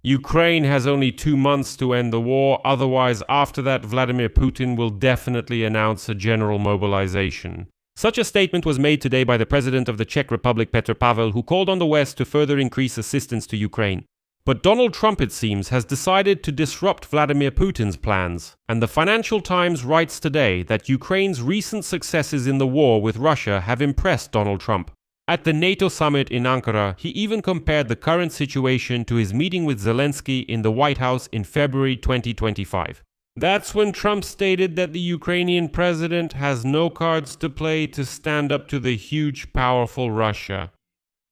Ukraine has only 2 months to end the war, otherwise after that Vladimir Putin will definitely announce a general mobilization. Such a statement was made today by the president of the Czech Republic, Petr Pavel, who called on the West to further increase assistance to Ukraine. But Donald Trump, it seems, has decided to disrupt Vladimir Putin's plans, and the Financial Times writes today that Ukraine's recent successes in the war with Russia have impressed Donald Trump. At the NATO summit in Ankara, he even compared the current situation to his meeting with Zelensky in the White House in February 2025. That's when Trump stated that the Ukrainian president has no cards to play to stand up to the huge, powerful Russia.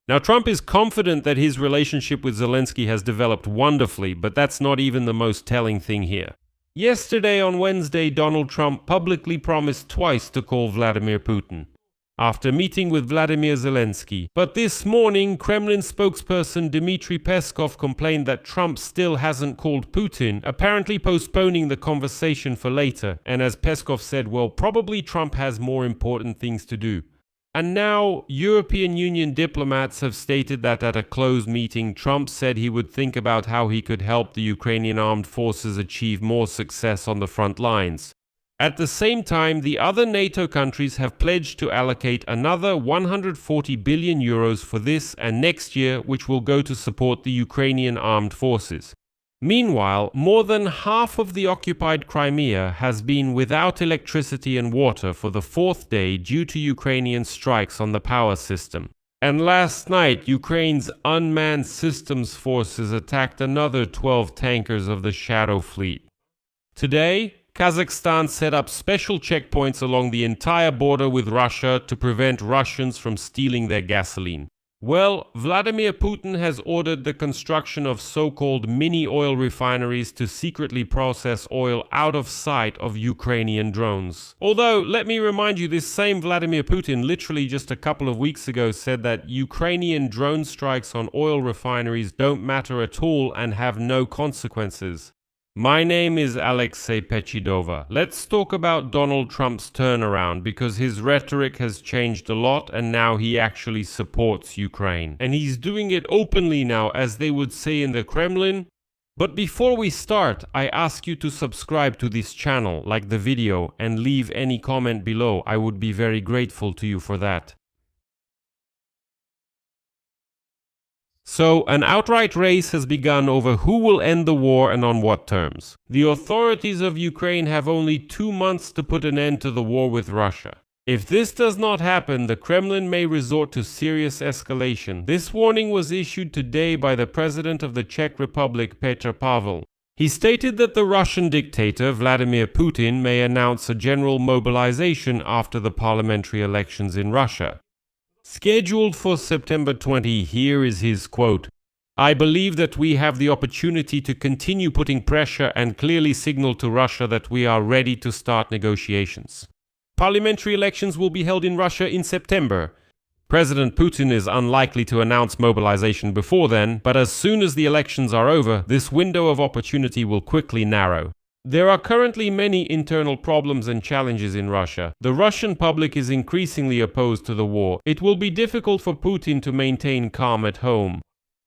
Now, Trump is confident that his relationship with Zelensky has developed wonderfully, but that's not even the most telling thing here. Yesterday, on Wednesday, Donald Trump publicly promised twice to call Vladimir Putin, after meeting with Vladimir Zelensky. But this morning, Kremlin spokesperson Dmitry Peskov complained that Trump still hasn't called Putin, apparently postponing the conversation for later. And as Peskov said, well, probably Trump has more important things to do. And now, European Union diplomats have stated that at a closed meeting, Trump said he would think about how he could help the Ukrainian armed forces achieve more success on the front lines. At the same time, the other NATO countries have pledged to allocate another 140 billion euros for this and next year, which will go to support the Ukrainian armed forces. Meanwhile, more than half of the occupied Crimea has been without electricity and water for the 4th day due to Ukrainian strikes on the power system. And last night, Ukraine's unmanned systems forces attacked another 12 tankers of the Shadow Fleet. Today, Kazakhstan set up special checkpoints along the entire border with Russia to prevent Russians from stealing their gasoline. Well, Vladimir Putin has ordered the construction of so-called mini oil refineries to secretly process oil out of sight of Ukrainian drones. Although, let me remind you, this same Vladimir Putin literally just a couple of weeks ago said that Ukrainian drone strikes on oil refineries don't matter at all and have no consequences. My name is Alexei Pechidova. Let's talk about Donald Trump's turnaround, because his rhetoric has changed a lot and now he actually supports Ukraine. And he's doing it openly now, as they would say in the Kremlin. But before we start, I ask you to subscribe to this channel, like the video, and leave any comment below. I would be very grateful to you for that. So, an outright race has begun over who will end the war and on what terms. The authorities of Ukraine have only 2 months to put an end to the war with Russia. If this does not happen, the Kremlin may resort to serious escalation. This warning was issued today by the president of the Czech Republic, Petr Pavel. He stated that the Russian dictator, Vladimir Putin, may announce a general mobilization after the parliamentary elections in Russia. Scheduled for September 20, here is his quote: "I believe that we have the opportunity to continue putting pressure and clearly signal to Russia that we are ready to start negotiations. Parliamentary elections will be held in Russia in September. President Putin is unlikely to announce mobilization before then, but as soon as the elections are over, this window of opportunity will quickly narrow. There are currently many internal problems and challenges in Russia. The Russian public is increasingly opposed to the war. It will be difficult for Putin to maintain calm at home."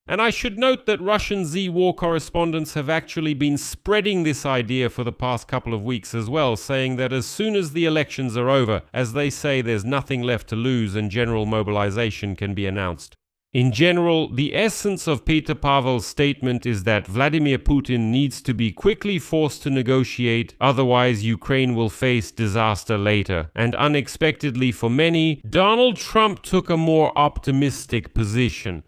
And I should note that Russian Z war correspondents have actually been spreading this idea for the past couple of weeks as well, saying that as soon as the elections are over, as they say, there's nothing left to lose and general mobilization can be announced. In general, the essence of Petr Pavel's statement is that Vladimir Putin needs to be quickly forced to negotiate, otherwise Ukraine will face disaster later. And unexpectedly for many, Donald Trump took a more optimistic position.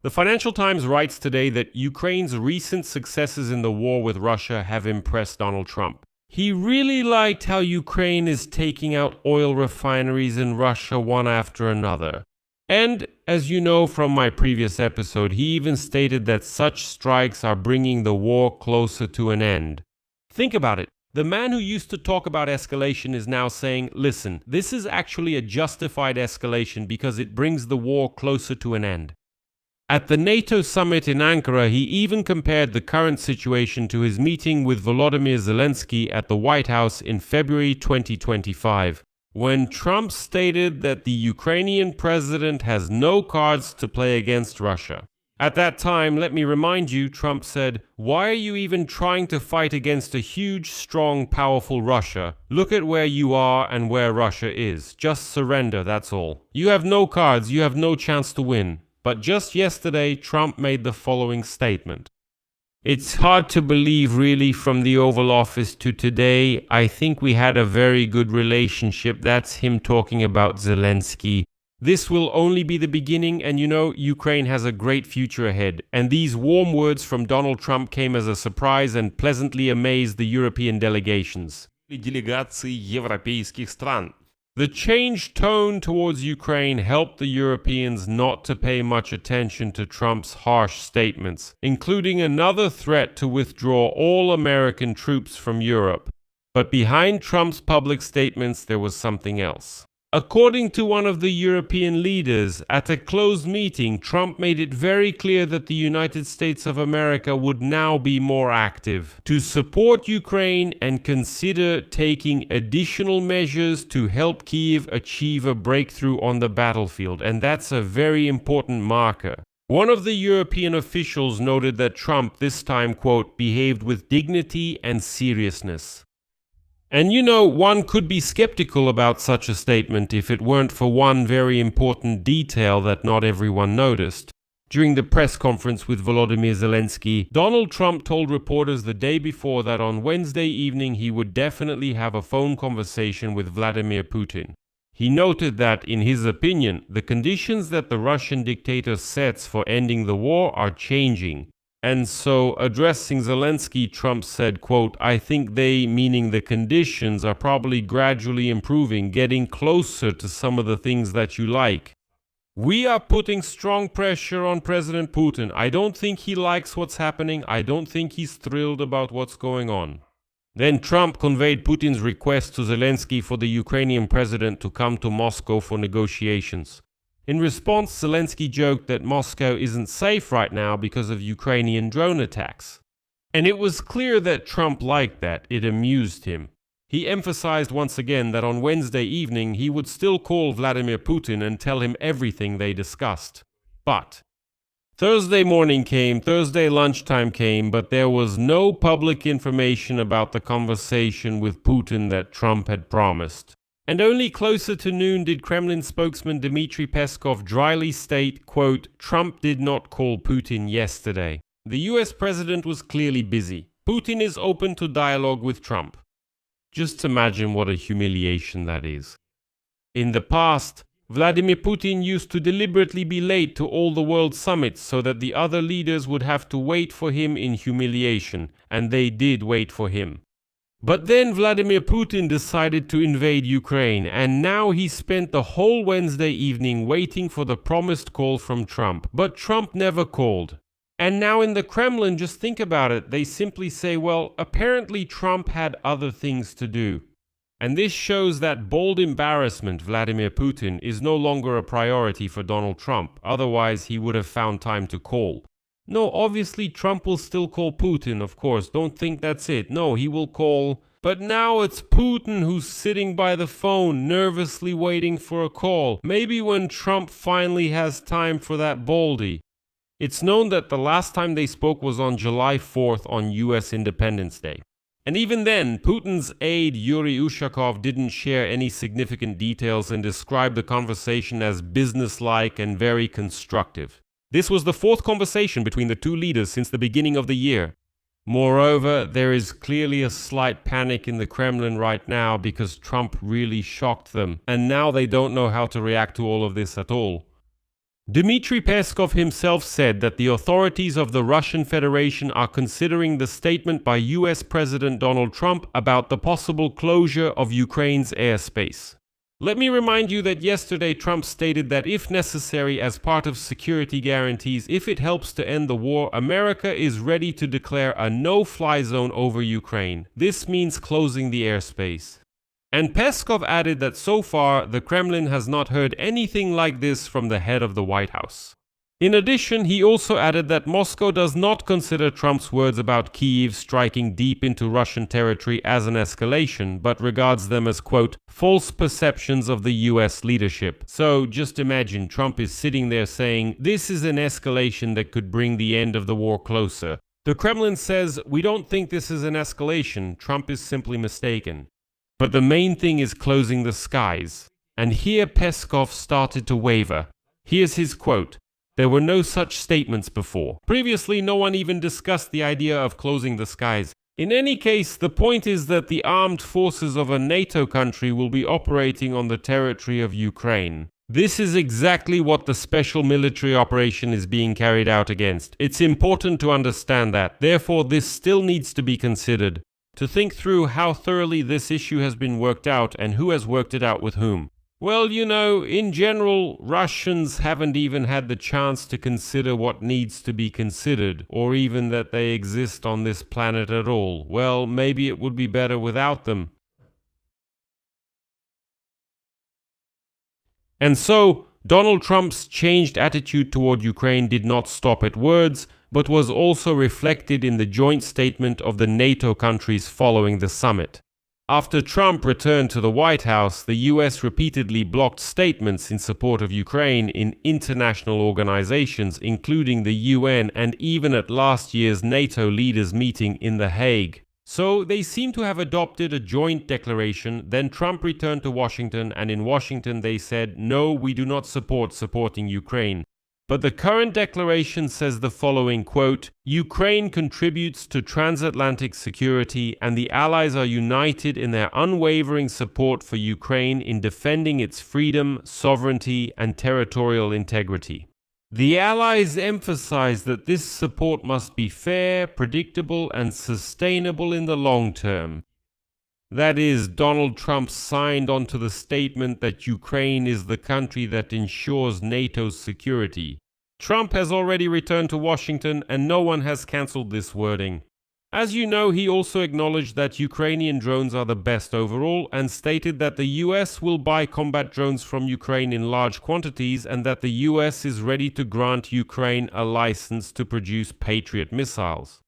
The Financial Times writes today that Ukraine's recent successes in the war with Russia have impressed Donald Trump. He really liked how Ukraine is taking out oil refineries in Russia one after another. And, as you know from my previous episode, he even stated that such strikes are bringing the war closer to an end. Think about it. The man who used to talk about escalation is now saying, listen, this is actually a justified escalation because it brings the war closer to an end. At the NATO summit in Ankara, he even compared the current situation to his meeting with Volodymyr Zelensky at the White House in February 2025. When Trump stated that the Ukrainian president has no cards to play against Russia. At that time, let me remind you, Trump said, "Why are you even trying to fight against a huge, strong, powerful Russia? Look at where you are and where Russia is. Just surrender, that's all. You have no cards, you have no chance to win." But just yesterday, Trump made the following statement. It's hard to believe, really, from the Oval Office to today. I think we had a very good relationship. That's him talking about Zelensky. This will only be the beginning, and Ukraine has a great future ahead. And these warm words from Donald Trump came as a surprise and pleasantly amazed the European delegations. Делегации европейских стран. The changed tone towards Ukraine helped the Europeans not to pay much attention to Trump's harsh statements, including another threat to withdraw all American troops from Europe. But behind Trump's public statements, there was something else. According to one of the European leaders, at a closed meeting, Trump made it very clear that the United States of America would now be more active to support Ukraine and consider taking additional measures to help Kyiv achieve a breakthrough on the battlefield, and that's a very important marker. One of the European officials noted that Trump this time, quote, behaved with dignity and seriousness. And one could be skeptical about such a statement if it weren't for one very important detail that not everyone noticed. During the press conference with Volodymyr Zelensky, Donald Trump told reporters the day before that on Wednesday evening he would definitely have a phone conversation with Vladimir Putin. He noted that, in his opinion, the conditions that the Russian dictator sets for ending the war are changing. And so, addressing Zelensky, Trump said, quote, "I think they, meaning the conditions, are probably gradually improving, getting closer to some of the things that you like. We are putting strong pressure on President Putin. I don't think he likes what's happening. I don't think he's thrilled about what's going on." Then Trump conveyed Putin's request to Zelensky for the Ukrainian president to come to Moscow for negotiations. In response, Zelensky joked that Moscow isn't safe right now because of Ukrainian drone attacks. And it was clear that Trump liked that. It amused him. He emphasized once again that on Wednesday evening he would still call Vladimir Putin and tell him everything they discussed. But Thursday morning came, Thursday lunchtime came, but there was no public information about the conversation with Putin that Trump had promised. And only closer to noon did Kremlin spokesman Dmitry Peskov dryly state, quote, "Trump did not call Putin yesterday. The US president was clearly busy. Putin is open to dialogue with Trump." Just imagine what a humiliation that is. In the past, Vladimir Putin used to deliberately be late to all the world summits so that the other leaders would have to wait for him in humiliation, and they did wait for him. But then Vladimir Putin decided to invade Ukraine, and now he spent the whole Wednesday evening waiting for the promised call from Trump. But Trump never called. And now in the Kremlin, just think about it, they simply say, well, apparently Trump had other things to do. And this shows that bold embarrassment, Vladimir Putin, is no longer a priority for Donald Trump. Otherwise, he would have found time to call. No, obviously Trump will still call Putin, of course. Don't think that's it. No, he will call. But now it's Putin who's sitting by the phone, nervously waiting for a call. Maybe when Trump finally has time for that baldy. It's known that the last time they spoke was on July 4th on US Independence Day. And even then, Putin's aide Yuri Ushakov didn't share any significant details and described the conversation as businesslike and very constructive. This was the fourth conversation between the two leaders since the beginning of the year. Moreover, there is clearly a slight panic in the Kremlin right now because Trump really shocked them, and now they don't know how to react to all of this at all. Dmitry Peskov himself said that the authorities of the Russian Federation are considering the statement by US President Donald Trump about the possible closure of Ukraine's airspace. Let me remind you that yesterday Trump stated that if necessary as part of security guarantees, if it helps to end the war, America is ready to declare a no-fly zone over Ukraine. This means closing the airspace. And Peskov added that so far the Kremlin has not heard anything like this from the head of the White House. In addition, he also added that Moscow does not consider Trump's words about Kyiv striking deep into Russian territory as an escalation, but regards them as, quote, false perceptions of the US leadership. So just imagine Trump is sitting there saying, this is an escalation that could bring the end of the war closer. The Kremlin says, we don't think this is an escalation, Trump is simply mistaken. But the main thing is closing the skies. And here Peskov started to waver. Here's his quote. There were no such statements before. Previously, no one even discussed the idea of closing the skies. In any case, the point is that the armed forces of a NATO country will be operating on the territory of Ukraine. This is exactly what the special military operation is being carried out against. It's important to understand that. Therefore, this still needs to be considered. To think through how thoroughly this issue has been worked out and who has worked it out with whom. Well, you know, in general, Russians haven't even had the chance to consider what needs to be considered, or even that they exist on this planet at all. Well, maybe it would be better without them. And so, Donald Trump's changed attitude toward Ukraine did not stop at words, but was also reflected in the joint statement of the NATO countries following the summit. After Trump returned to the White House, the US repeatedly blocked statements in support of Ukraine in international organizations, including the UN and even at last year's NATO leaders' meeting in The Hague. So they seem to have adopted a joint declaration. Then Trump returned to Washington, and in Washington they said, no, we do not supporting Ukraine. But the current declaration says the following, quote, Ukraine contributes to transatlantic security and the Allies are united in their unwavering support for Ukraine in defending its freedom, sovereignty, and territorial integrity. The Allies emphasize that this support must be fair, predictable, and sustainable in the long term. That is, Donald Trump signed onto the statement that Ukraine is the country that ensures NATO's security. Trump has already returned to Washington and no one has cancelled this wording. As you know, he also acknowledged that Ukrainian drones are the best overall and stated that the US will buy combat drones from Ukraine in large quantities and that the US is ready to grant Ukraine a license to produce Patriot missiles.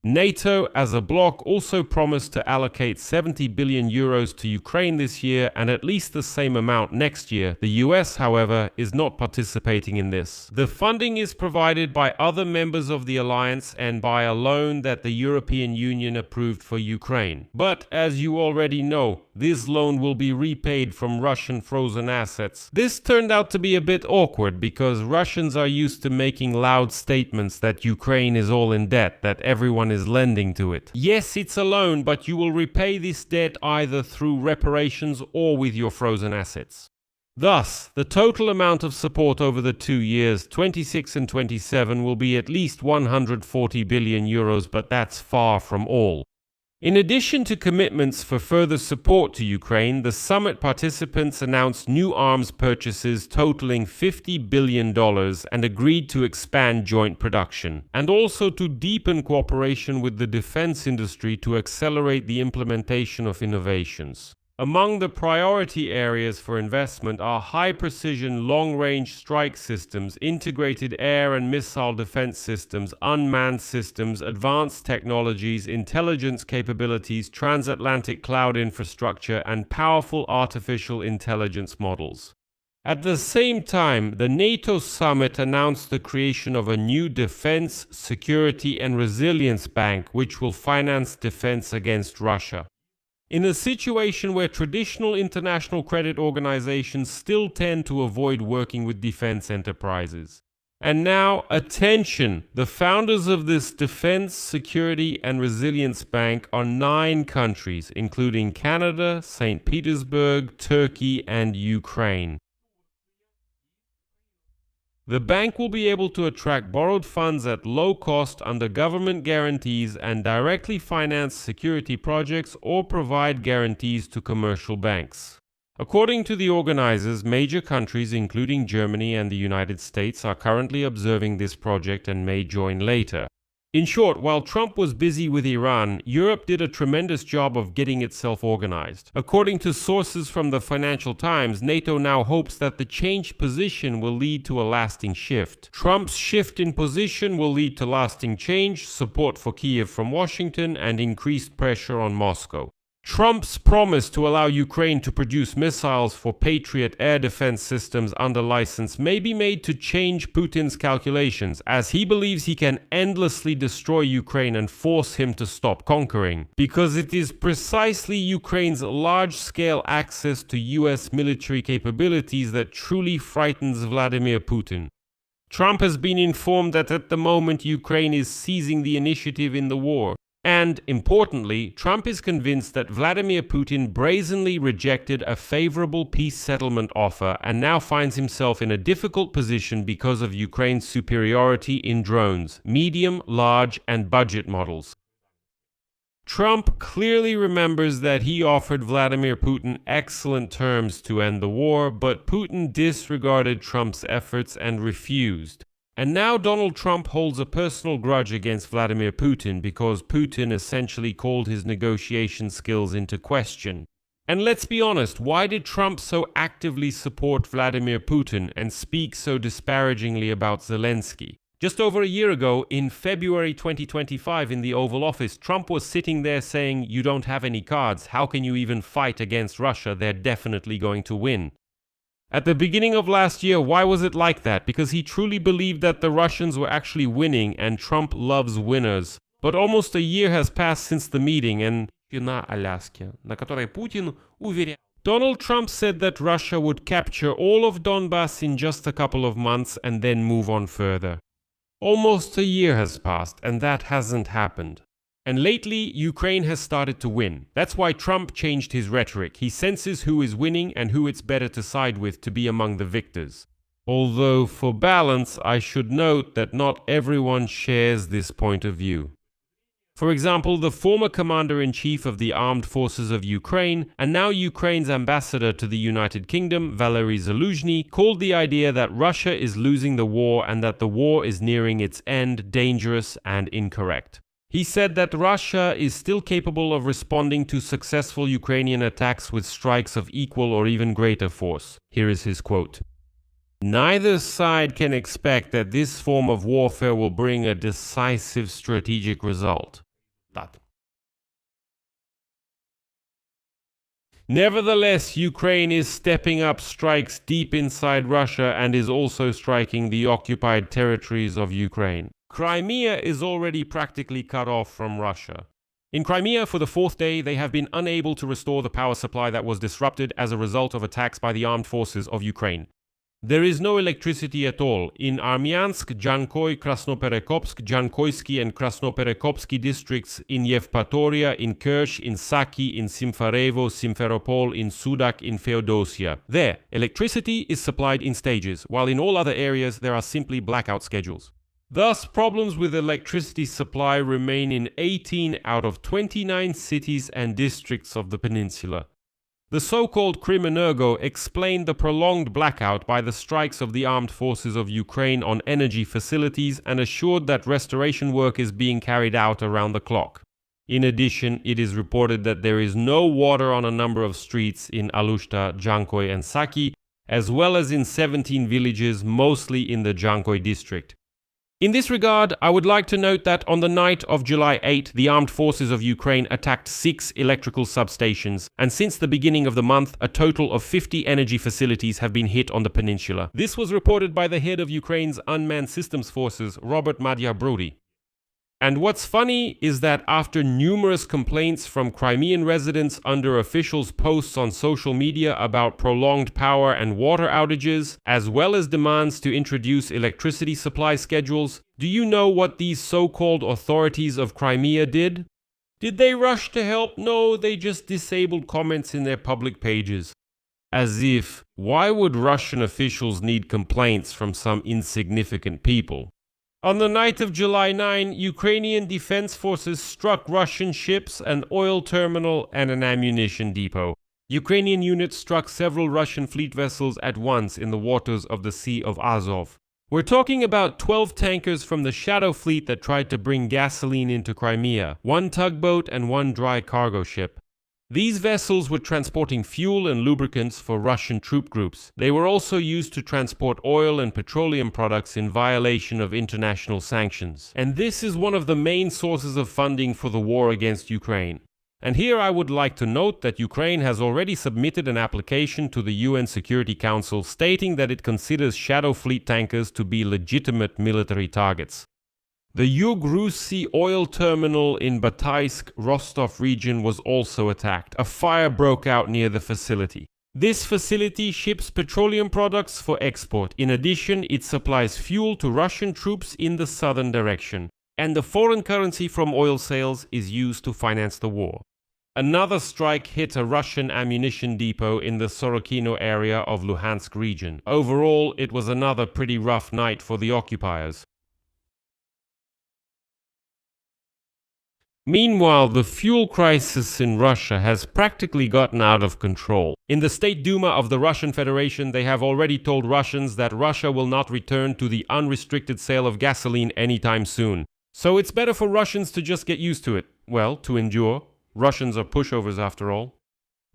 NATO, as a bloc, also promised to allocate 70 billion euros to Ukraine this year and at least the same amount next year. The US, however, is not participating in this. The funding is provided by other members of the alliance and by a loan that the European Union approved for Ukraine. But, as you already know, this loan will be repaid from Russian frozen assets. This turned out to be a bit awkward because Russians are used to making loud statements that Ukraine is all in debt, that everyone is lending to it. Yes, it's a loan, but you will repay this debt either through reparations or with your frozen assets. Thus, the total amount of support over the 2 years, 26 and 27, will be at least 140 billion euros, but that's far from all. In addition to commitments for further support to Ukraine, the summit participants announced new arms purchases totaling $50 billion and agreed to expand joint production, and also to deepen cooperation with the defense industry to accelerate the implementation of innovations. Among the priority areas for investment are high-precision, long-range strike systems, integrated air and missile defense systems, unmanned systems, advanced technologies, intelligence capabilities, transatlantic cloud infrastructure, and powerful artificial intelligence models. At the same time, the NATO summit announced the creation of a new defense, security, and resilience bank which will finance defense against Russia. In a situation where traditional international credit organizations still tend to avoid working with defense enterprises. And now, attention! The founders of this Defense, Security and Resilience Bank are 9 countries, including Canada, St. Petersburg, Turkey, and Ukraine. The bank will be able to attract borrowed funds at low cost under government guarantees and directly finance security projects or provide guarantees to commercial banks. According to the organizers, major countries including Germany and the United States are currently observing this project and may join later. In short, while Trump was busy with Iran, Europe did a tremendous job of getting itself organized. According to sources from the Financial Times, NATO now hopes that the changed position will lead to a lasting shift. Trump's shift in position will lead to lasting change, support for Kyiv from Washington, and increased pressure on Moscow. Trump's promise to allow Ukraine to produce missiles for Patriot air defense systems under license may be made to change Putin's calculations, as he believes he can endlessly destroy Ukraine and force him to stop conquering, because it is precisely Ukraine's large-scale access to US military capabilities that truly frightens Vladimir Putin. Trump has been informed that at the moment Ukraine is seizing the initiative in the war. And, importantly, Trump is convinced that Vladimir Putin brazenly rejected a favorable peace settlement offer and now finds himself in a difficult position because of Ukraine's superiority in drones, medium, large, and budget models. Trump clearly remembers that he offered Vladimir Putin excellent terms to end the war, but Putin disregarded Trump's efforts and refused. And now Donald Trump holds a personal grudge against Vladimir Putin because Putin essentially called his negotiation skills into question. And let's be honest, why did Trump so actively support Vladimir Putin and speak so disparagingly about Zelensky? Just over a year ago, in February 2025 in the Oval Office, Trump was sitting there saying, "You don't have any cards, how can you even fight against Russia? They're definitely going to win." At the beginning of last year, why was it like that? Because he truly believed that the Russians were actually winning, and Trump loves winners. But almost a year has passed since the meeting, and На Аляске, на которой Путин уверял. Donald Trump said that Russia would capture all of Donbass in just a couple of months and then move on further. Almost a year has passed, and that hasn't happened. And lately, Ukraine has started to win. That's why Trump changed his rhetoric. He senses who is winning and who it's better to side with to be among the victors. Although, for balance, I should note that not everyone shares this point of view. For example, the former commander-in-chief of the armed forces of Ukraine, and now Ukraine's ambassador to the United Kingdom, Valery Zaluzhny, called the idea that Russia is losing the war and that the war is nearing its end dangerous and incorrect. He said that Russia is still capable of responding to successful Ukrainian attacks with strikes of equal or even greater force. Here is his quote. "Neither side can expect that this form of warfare will bring a decisive strategic result. Nevertheless, Ukraine is stepping up strikes deep inside Russia and is also striking the occupied territories of Ukraine. Crimea is already practically cut off from Russia. In Crimea, for the fourth day, they have been unable to restore the power supply that was disrupted as a result of attacks by the armed forces of Ukraine. There is no electricity at all. In Armyansk, Jankoy, Krasnoperekopsk, Jankoysky and Krasnoperekopsky districts, in Yevpatoria, in Kerch, in Saki, in Simferevo, Simferopol, in Sudak, in Feodosia. There, electricity is supplied in stages, while in all other areas there are simply blackout schedules. Thus, problems with electricity supply remain in 18 out of 29 cities and districts of the peninsula. The so-called Kriminergo explained the prolonged blackout by the strikes of the armed forces of Ukraine on energy facilities and assured that restoration work is being carried out around the clock. In addition, it is reported that there is no water on a number of streets in Alushta, Jankoy and Saki, as well as in 17 villages, mostly in the Jankoy district. In this regard, I would like to note that on the night of July 8, the armed forces of Ukraine attacked 6 electrical substations, and since the beginning of the month, a total of 50 energy facilities have been hit on the peninsula. This was reported by the head of Ukraine's unmanned systems forces, Robert Madjar-Brody. And what's funny is that after numerous complaints from Crimean residents under officials' posts on social media about prolonged power and water outages, as well as demands to introduce electricity supply schedules, do you know what these so-called authorities of Crimea did? Did they rush to help? No, they just disabled comments in their public pages. As if, why would Russian officials need complaints from some insignificant people? On the night of July 9, Ukrainian defense forces struck Russian ships, an oil terminal, and an ammunition depot. Ukrainian units struck several Russian fleet vessels at once in the waters of the Sea of Azov. We're talking about 12 tankers from the Shadow Fleet that tried to bring gasoline into Crimea, one tugboat and one dry cargo ship. These vessels were transporting fuel and lubricants for Russian troop groups. They were also used to transport oil and petroleum products in violation of international sanctions. And this is one of the main sources of funding for the war against Ukraine. And here I would like to note that Ukraine has already submitted an application to the UN Security Council stating that it considers Shadow Fleet tankers to be legitimate military targets. The Yug-Rusi oil terminal in Bataysk, Rostov region was also attacked. A fire broke out near the facility. This facility ships petroleum products for export. In addition, it supplies fuel to Russian troops in the southern direction. And the foreign currency from oil sales is used to finance the war. Another strike hit a Russian ammunition depot in the Sorokino area of Luhansk region. Overall, it was another pretty rough night for the occupiers. Meanwhile, the fuel crisis in Russia has practically gotten out of control. In the State Duma of the Russian Federation, they have already told Russians that Russia will not return to the unrestricted sale of gasoline anytime soon. So it's better for Russians to just get used to it. Well, to endure. Russians are pushovers after all.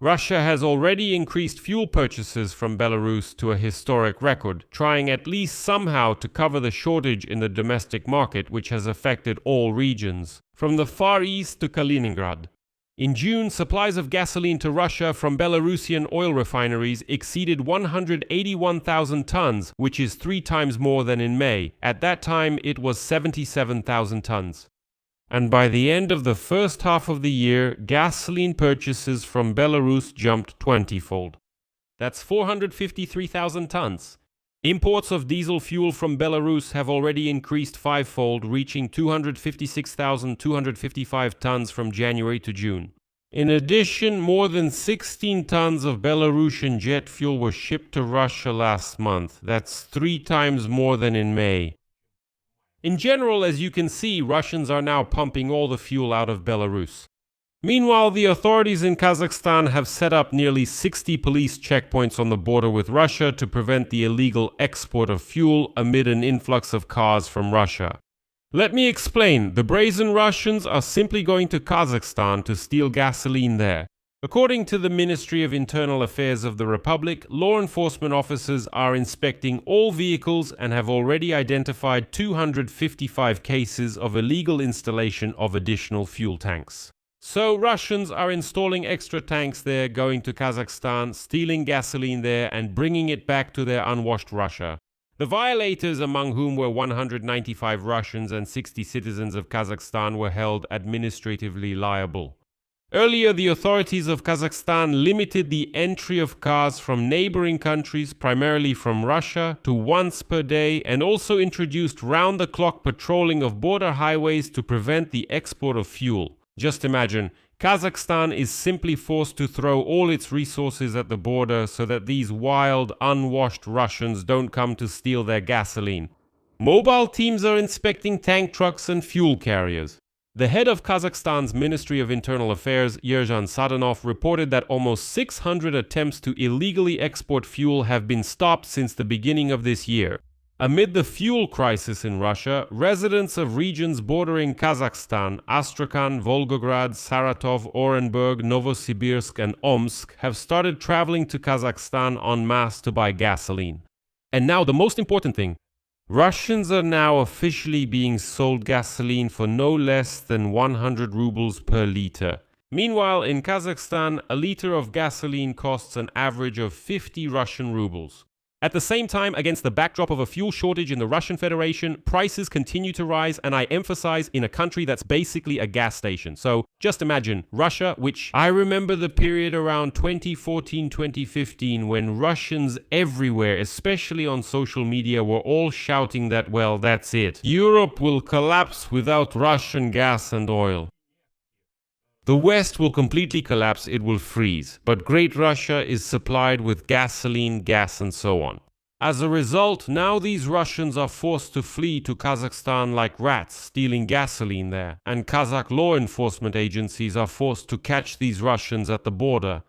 Russia has already increased fuel purchases from Belarus to a historic record, trying at least somehow to cover the shortage in the domestic market, which has affected all regions, from the Far East to Kaliningrad. In June, supplies of gasoline to Russia from Belarusian oil refineries exceeded 181,000 tons, which is 3 times more than in May. At that time, it was 77,000 tons. And by the end of the first half of the year, gasoline purchases from Belarus jumped 20-fold. That's 453,000 tons. Imports of diesel fuel from Belarus have already increased 5-fold, reaching 256,255 tons from January to June. In addition, more than 16 tons of Belarusian jet fuel were shipped to Russia last month. That's 3 times more than in May. In general, as you can see, Russians are now pumping all the fuel out of Belarus. Meanwhile, the authorities in Kazakhstan have set up nearly 60 police checkpoints on the border with Russia to prevent the illegal export of fuel amid an influx of cars from Russia. Let me explain. The brazen Russians are simply going to Kazakhstan to steal gasoline there. According to the Ministry of Internal Affairs of the Republic, law enforcement officers are inspecting all vehicles and have already identified 255 cases of illegal installation of additional fuel tanks. So Russians are installing extra tanks there, going to Kazakhstan, stealing gasoline there and bringing it back to their unwashed Russia. The violators, among whom were 195 Russians and 60 citizens of Kazakhstan, were held administratively liable. Earlier, the authorities of Kazakhstan limited the entry of cars from neighboring countries, primarily from Russia, to once per day, and also introduced round-the-clock patrolling of border highways to prevent the export of fuel. Just imagine, Kazakhstan is simply forced to throw all its resources at the border so that these wild, unwashed Russians don't come to steal their gasoline. Mobile teams are inspecting tank trucks and fuel carriers. The head of Kazakhstan's Ministry of Internal Affairs, Yerzhan Sadanov, reported that almost 600 attempts to illegally export fuel have been stopped since the beginning of this year. Amid the fuel crisis in Russia, residents of regions bordering Kazakhstan, Astrakhan, Volgograd, Saratov, Orenburg, Novosibirsk, and Omsk, have started traveling to Kazakhstan en masse to buy gasoline. And now the most important thing. Russians are now officially being sold gasoline for no less than 100 rubles per liter. Meanwhile, in Kazakhstan, a liter of gasoline costs an average of 50 Russian rubles. At the same time, against the backdrop of a fuel shortage in the Russian Federation, prices continue to rise, and I emphasize in a country that's basically a gas station. So just imagine Russia, which I remember the period around 2014-2015 when Russians everywhere, especially on social media, were all shouting that, well, that's it. Europe will collapse without Russian gas and oil. The West will completely collapse, it will freeze, but Great Russia is supplied with gasoline, gas and so on. As a result, now these Russians are forced to flee to Kazakhstan like rats, stealing gasoline there, and Kazakh law enforcement agencies are forced to catch these Russians at the border.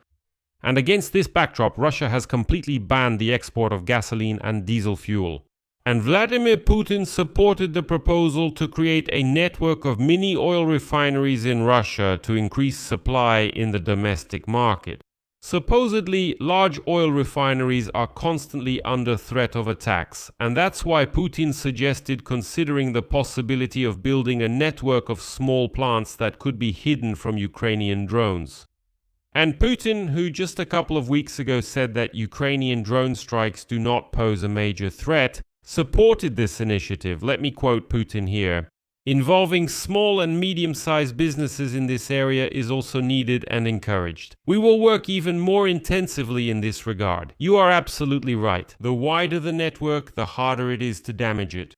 And against this backdrop, Russia has completely banned the export of gasoline and diesel fuel. And Vladimir Putin supported the proposal to create a network of mini oil refineries in Russia to increase supply in the domestic market. Supposedly, large oil refineries are constantly under threat of attacks, and that's why Putin suggested considering the possibility of building a network of small plants that could be hidden from Ukrainian drones. And Putin, who just a couple of weeks ago said that Ukrainian drone strikes do not pose a major threat, supported this initiative. Let me quote Putin here. Involving small and medium-sized businesses in this area is also needed and encouraged. We will work even more intensively in this regard. You are absolutely right. The wider the network, the harder it is to damage it.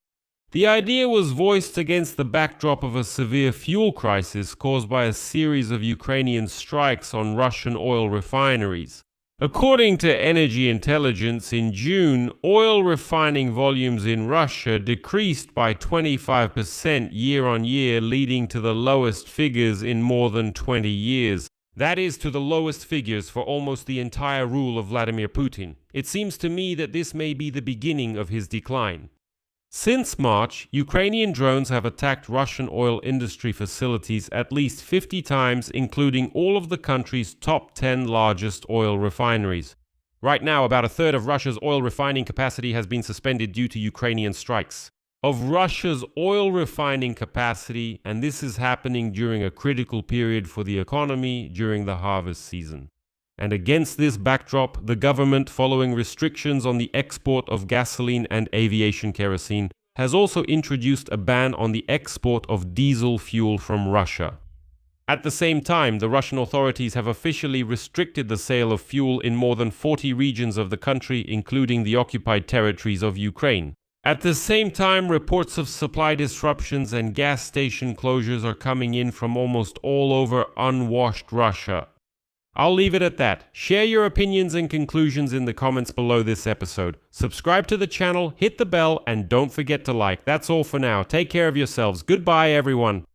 The idea was voiced against the backdrop of a severe fuel crisis caused by a series of Ukrainian strikes on Russian oil refineries. According to Energy Intelligence, in June, oil refining volumes in Russia decreased by 25% year-on-year, leading to the lowest figures in more than 20 years. That is, to the lowest figures for almost the entire rule of Vladimir Putin. It seems to me that this may be the beginning of his decline. Since March, Ukrainian drones have attacked Russian oil industry facilities at least 50 times, including all of the country's top 10 largest oil refineries. Right now, about a third of Russia's oil refining capacity has been suspended due to Ukrainian strikes. Of Russia's oil refining capacity, and this is happening during a critical period for the economy during the harvest season. And against this backdrop, the government, following restrictions on the export of gasoline and aviation kerosene, has also introduced a ban on the export of diesel fuel from Russia. At the same time, the Russian authorities have officially restricted the sale of fuel in more than 40 regions of the country, including the occupied territories of Ukraine. At the same time, reports of supply disruptions and gas station closures are coming in from almost all over unwashed Russia. I'll leave it at that. Share your opinions and conclusions in the comments below this episode. Subscribe to the channel, hit the bell, and don't forget to like. That's all for now. Take care of yourselves. Goodbye, everyone.